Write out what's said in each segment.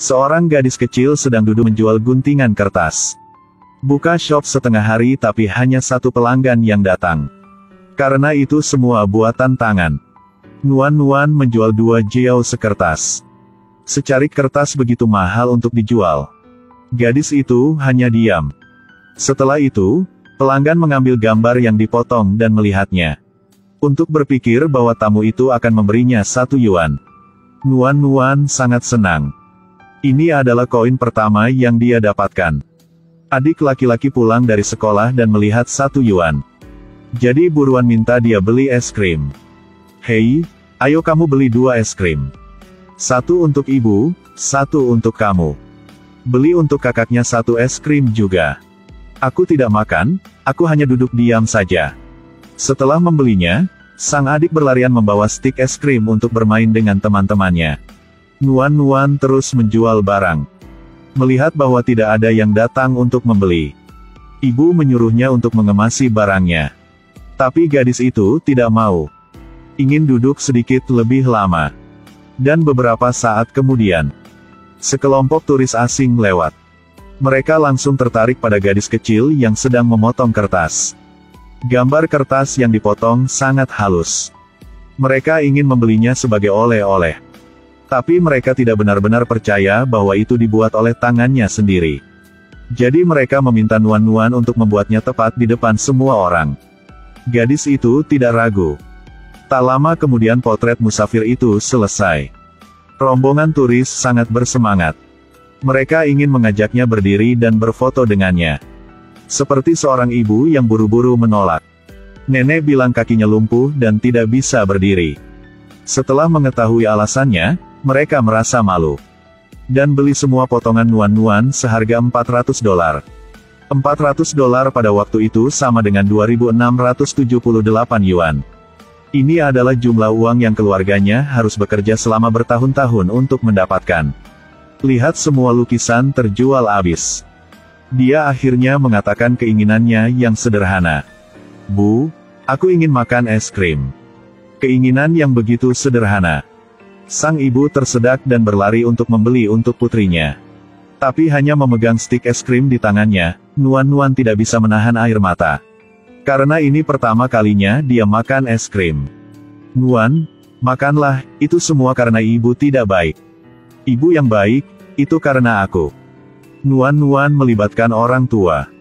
Seorang gadis kecil sedang duduk menjual guntingan kertas. Buka shop setengah hari tapi hanya satu pelanggan yang datang. Karena itu semua buatan tangan. Nuan menjual 2 jiao sekertas. Secarik kertas begitu mahal untuk dijual. Gadis itu hanya diam. Setelah itu, pelanggan mengambil gambar yang dipotong dan melihatnya. Untuk berpikir bahwa tamu itu akan memberinya 1 yuan. Nuan sangat senang. Ini adalah koin pertama yang dia dapatkan. Adik laki-laki pulang dari sekolah dan melihat 1 yuan. Jadi buruan minta dia beli es krim. Hei, ayo kamu beli 2 es krim. 1 untuk ibu, 1 untuk kamu. Beli untuk kakaknya 1 es krim juga. Aku tidak makan, aku hanya duduk diam saja. Setelah membelinya, sang adik berlarian membawa stik es krim untuk bermain dengan teman-temannya. Nuan terus menjual barang. Melihat bahwa tidak ada yang datang untuk membeli, ibu menyuruhnya untuk mengemasi barangnya. Tapi gadis itu tidak mau. Ingin duduk sedikit lebih lama. Dan beberapa saat kemudian, sekelompok turis asing lewat. Mereka langsung tertarik pada gadis kecil yang sedang memotong kertas. Gambar kertas yang dipotong sangat halus. Mereka ingin membelinya sebagai oleh-oleh. Tapi mereka tidak benar-benar percaya bahwa itu dibuat oleh tangannya sendiri. Jadi mereka meminta Nuan untuk membuatnya tepat di depan semua orang. Gadis itu tidak ragu. Tak lama kemudian potret musafir itu selesai. Rombongan turis sangat bersemangat. Mereka ingin mengajaknya berdiri dan berfoto dengannya. Seperti seorang ibu yang buru-buru menolak. Nenek bilang kakinya lumpuh dan tidak bisa berdiri. Setelah mengetahui alasannya, mereka merasa malu. Dan beli semua potongan Nuan seharga $400. $400 pada waktu itu sama dengan 2.678 yuan. Ini adalah jumlah uang yang keluarganya harus bekerja selama bertahun-tahun untuk mendapatkan. Lihat semua lukisan terjual habis. Dia akhirnya mengatakan keinginannya yang sederhana. Bu, aku ingin makan es krim. Keinginan yang begitu sederhana. Sang ibu tersedak dan berlari untuk membeli untuk putrinya. Tapi hanya memegang stik es krim di tangannya, Nuan tidak bisa menahan air mata. Karena ini pertama kalinya dia makan es krim. Nuan, makanlah, itu semua karena ibu tidak baik. Ibu yang baik, itu karena aku. Nuan melibatkan orang tua.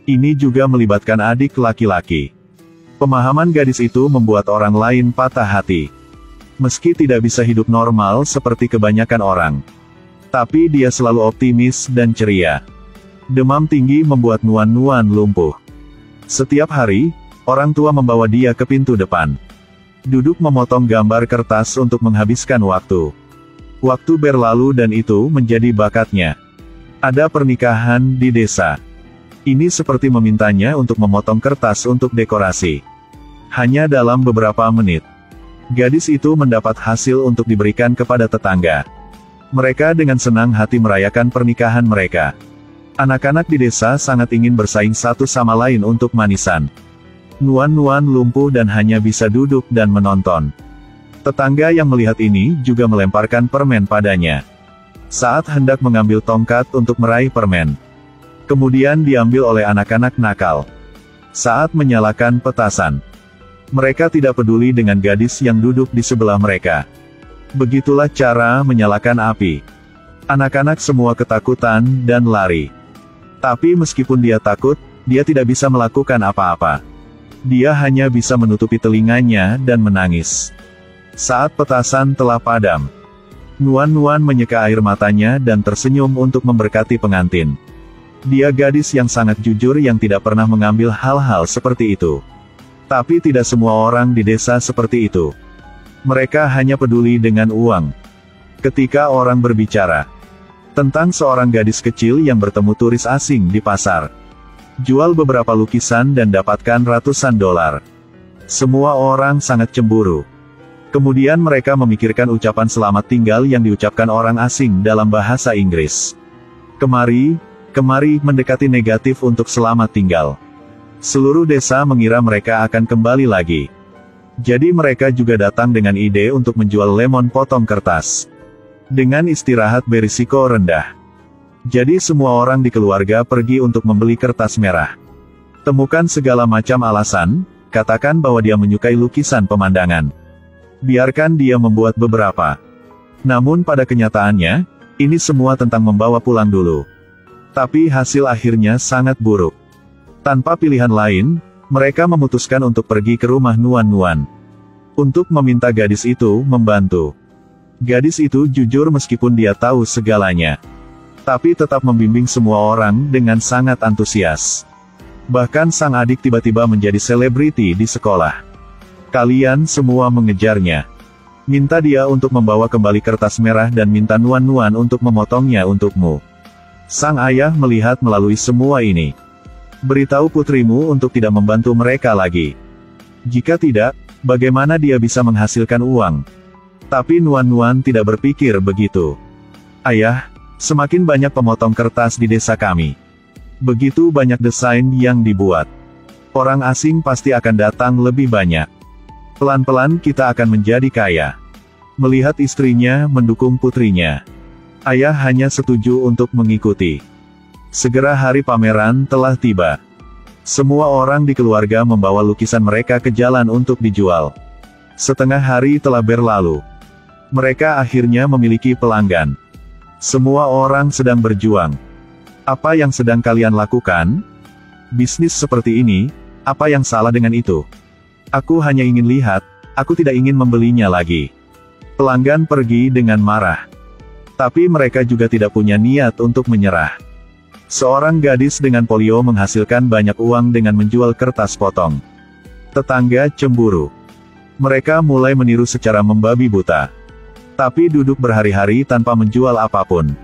Ini juga melibatkan adik laki-laki. Pemahaman gadis itu membuat orang lain patah hati. Meski tidak bisa hidup normal seperti kebanyakan orang. Tapi dia selalu optimis dan ceria. Demam tinggi membuat Nuan lumpuh. Setiap hari, orang tua membawa dia ke pintu depan. Duduk memotong gambar kertas untuk menghabiskan waktu. Waktu berlalu dan itu menjadi bakatnya. Ada pernikahan di desa. Ini seperti memintanya untuk memotong kertas untuk dekorasi. Hanya dalam beberapa menit. Gadis itu mendapat hasil untuk diberikan kepada tetangga. Mereka dengan senang hati merayakan pernikahan mereka. Anak-anak di desa sangat ingin bersaing satu sama lain untuk manisan. Nuan lumpuh dan hanya bisa duduk dan menonton. Tetangga yang melihat ini juga melemparkan permen padanya. Saat hendak mengambil tongkat untuk meraih permen. Kemudian diambil oleh anak-anak nakal. Saat menyalakan petasan. Mereka tidak peduli dengan gadis yang duduk di sebelah mereka. Begitulah cara menyalakan api. Anak-anak semua ketakutan dan lari. Tapi meskipun dia takut, dia tidak bisa melakukan apa-apa. Dia hanya bisa menutupi telinganya dan menangis. Saat petasan telah padam, Nuan menyeka air matanya dan tersenyum untuk memberkati pengantin. Dia gadis yang sangat jujur yang tidak pernah mengambil hal-hal seperti itu. Tapi tidak semua orang di desa seperti itu. Mereka hanya peduli dengan uang. Ketika orang berbicara tentang seorang gadis kecil yang bertemu turis asing di pasar. Jual beberapa lukisan dan dapatkan ratusan dolar. Semua orang sangat cemburu. Kemudian mereka memikirkan ucapan selamat tinggal yang diucapkan orang asing dalam bahasa Inggris. Kemari mendekati negatif untuk selamat tinggal. Seluruh desa mengira mereka akan kembali lagi. Jadi mereka juga datang dengan ide untuk menjual lemon potong kertas. dengan istirahat berisiko rendah. Jadi semua orang di keluarga pergi untuk membeli kertas merah. Temukan segala macam alasan, katakan bahwa dia menyukai lukisan pemandangan. Biarkan dia membuat beberapa. Namun pada kenyataannya, ini semua tentang membawa pulang dulu. Tapi hasil akhirnya sangat buruk. Tanpa pilihan lain, mereka memutuskan untuk pergi ke rumah Nuan-Nuan. Untuk meminta gadis itu membantu. Gadis itu jujur meskipun dia tahu segalanya. Tapi tetap membimbing semua orang dengan sangat antusias. Bahkan sang adik tiba-tiba menjadi selebriti di sekolah. Kalian semua mengejarnya. Minta dia untuk membawa kembali kertas merah dan minta Nuan-Nuan untuk memotongnya untukmu. Sang ayah melihat melalui semua ini. Beritahu putrimu untuk tidak membantu mereka lagi. Jika tidak, bagaimana dia bisa menghasilkan uang? Tapi Nuan-Nuan tidak berpikir begitu. Ayah, semakin banyak pemotong kertas di desa kami. Begitu banyak desain yang dibuat. Orang asing pasti akan datang lebih banyak. Pelan-pelan kita akan menjadi kaya. Melihat istrinya mendukung putrinya. Ayah hanya setuju untuk mengikuti. Segera hari pameran telah tiba. Semua orang di keluarga membawa lukisan mereka ke jalan untuk dijual. Setengah hari telah berlalu. Mereka akhirnya memiliki pelanggan. Semua orang sedang berjuang. Apa yang sedang kalian lakukan? Bisnis seperti ini, apa yang salah dengan itu? Aku hanya ingin lihat, aku tidak ingin membelinya lagi. Pelanggan pergi dengan marah. Tapi mereka juga tidak punya niat untuk menyerah. Seorang gadis dengan polio menghasilkan banyak uang dengan menjual kertas potong. Tetangga cemburu. Mereka mulai meniru secara membabi buta. Tapi duduk berhari-hari tanpa menjual apapun.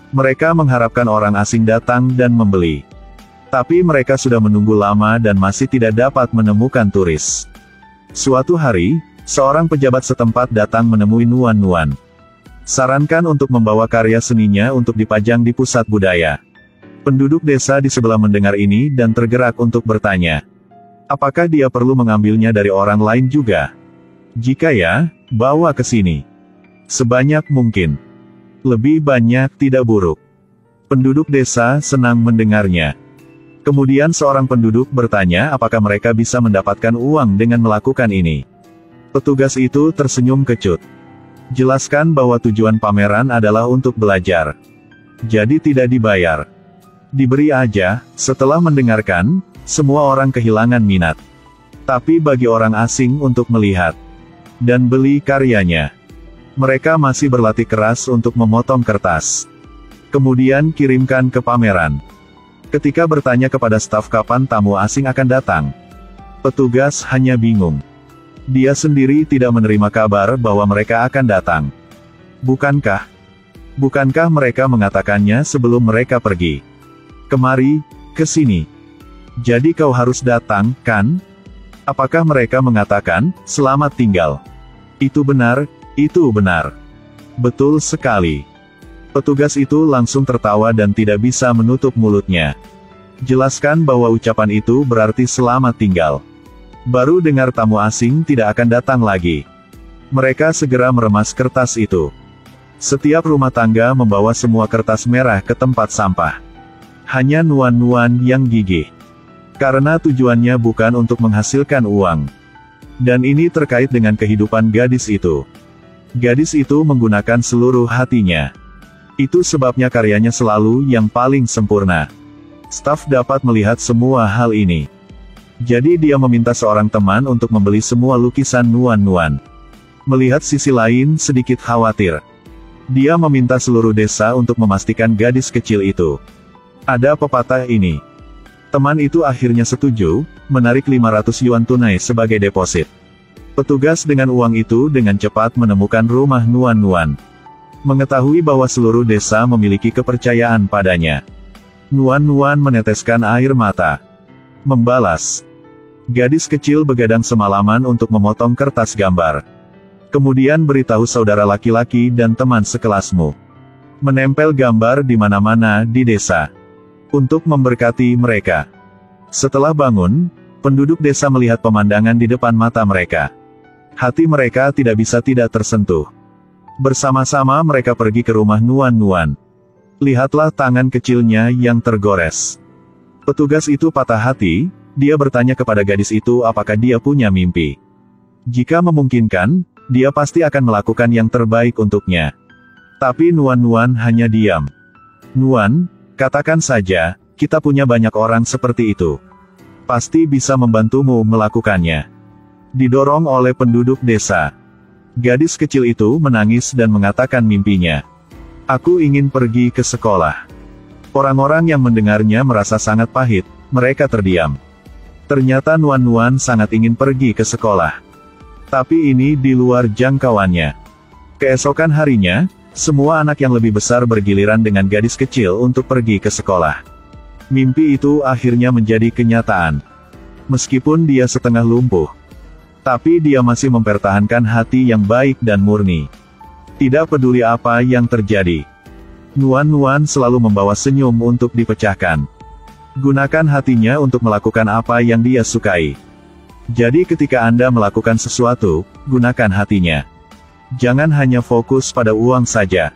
Mereka mengharapkan orang asing datang dan membeli. Tapi mereka sudah menunggu lama dan masih tidak dapat menemukan turis. Suatu hari, seorang pejabat setempat datang menemui Nuan-Nuan. Sarankan untuk membawa karya seninya untuk dipajang di pusat budaya. Penduduk desa di sebelah mendengar ini dan tergerak untuk bertanya. Apakah dia perlu mengambilnya dari orang lain juga? Jika ya, bawa ke sini. Sebanyak mungkin. Lebih banyak tidak buruk. Penduduk desa senang mendengarnya. Kemudian seorang penduduk bertanya apakah mereka bisa mendapatkan uang dengan melakukan ini. Petugas itu tersenyum kecut. Jelaskan bahwa tujuan pameran adalah untuk belajar. Jadi tidak dibayar. Diberi aja. Setelah mendengarkan, semua orang kehilangan minat. Tapi bagi orang asing untuk melihat dan beli karyanya, mereka masih berlatih keras untuk memotong kertas. Kemudian kirimkan ke pameran. Ketika bertanya kepada staf kapan tamu asing akan datang, petugas hanya bingung. Dia sendiri tidak menerima kabar bahwa mereka akan datang. Bukankah mereka mengatakannya sebelum mereka pergi? Kemari, ke sini. Jadi kau harus datang, kan? Apakah mereka mengatakan, selamat tinggal? Itu benar, itu benar. Betul sekali. Petugas itu langsung tertawa dan tidak bisa menutup mulutnya. Jelaskan bahwa ucapan itu berarti selamat tinggal. Baru dengar tamu asing tidak akan datang lagi. Mereka segera meremas kertas itu. Setiap rumah tangga membawa semua kertas merah ke tempat sampah. Hanya Nuan-Nuan yang gigih. Karena tujuannya bukan untuk menghasilkan uang. Dan ini terkait dengan kehidupan gadis itu. Gadis itu menggunakan seluruh hatinya. Itu sebabnya karyanya selalu yang paling sempurna. Staf dapat melihat semua hal ini. Jadi dia meminta seorang teman untuk membeli semua lukisan Nuan-Nuan. Melihat sisi lain sedikit khawatir. Dia meminta seluruh desa untuk memastikan gadis kecil itu. Ada pepatah ini. Teman itu akhirnya setuju, menarik 500 yuan tunai sebagai deposit. Petugas dengan uang itu dengan cepat menemukan rumah Nuan-Nuan. Mengetahui bahwa seluruh desa memiliki kepercayaan padanya. Nuan-Nuan meneteskan air mata. Membalas. Gadis kecil begadang semalaman untuk memotong kertas gambar. Kemudian beritahu saudara laki-laki dan teman sekelasmu. Menempel gambar di mana-mana di desa. Untuk memberkati mereka. Setelah bangun, penduduk desa melihat pemandangan di depan mata mereka. Hati mereka tidak bisa tidak tersentuh. Bersama-sama mereka pergi ke rumah Nuan. Lihatlah tangan kecilnya yang tergores. Petugas itu patah hati, dia bertanya kepada gadis itu apakah dia punya mimpi. Jika memungkinkan, dia pasti akan melakukan yang terbaik untuknya. Tapi Nuan hanya diam. Nuan, katakan saja, kita punya banyak orang seperti itu. Pasti bisa membantumu melakukannya. Didorong oleh penduduk desa. Gadis kecil itu menangis dan mengatakan mimpinya. Aku ingin pergi ke sekolah. Orang-orang yang mendengarnya merasa sangat pahit, mereka terdiam. Ternyata Nuan sangat ingin pergi ke sekolah. Tapi ini di luar jangkauannya. Keesokan harinya, semua anak yang lebih besar bergiliran dengan gadis kecil untuk pergi ke sekolah. Mimpi itu akhirnya menjadi kenyataan. Meskipun dia setengah lumpuh, tapi dia masih mempertahankan hati yang baik dan murni. Tidak peduli apa yang terjadi. Nuan selalu membawa senyum untuk dipecahkan. Gunakan hatinya untuk melakukan apa yang dia sukai. Jadi ketika Anda melakukan sesuatu, gunakan hatinya. Jangan hanya fokus pada uang saja.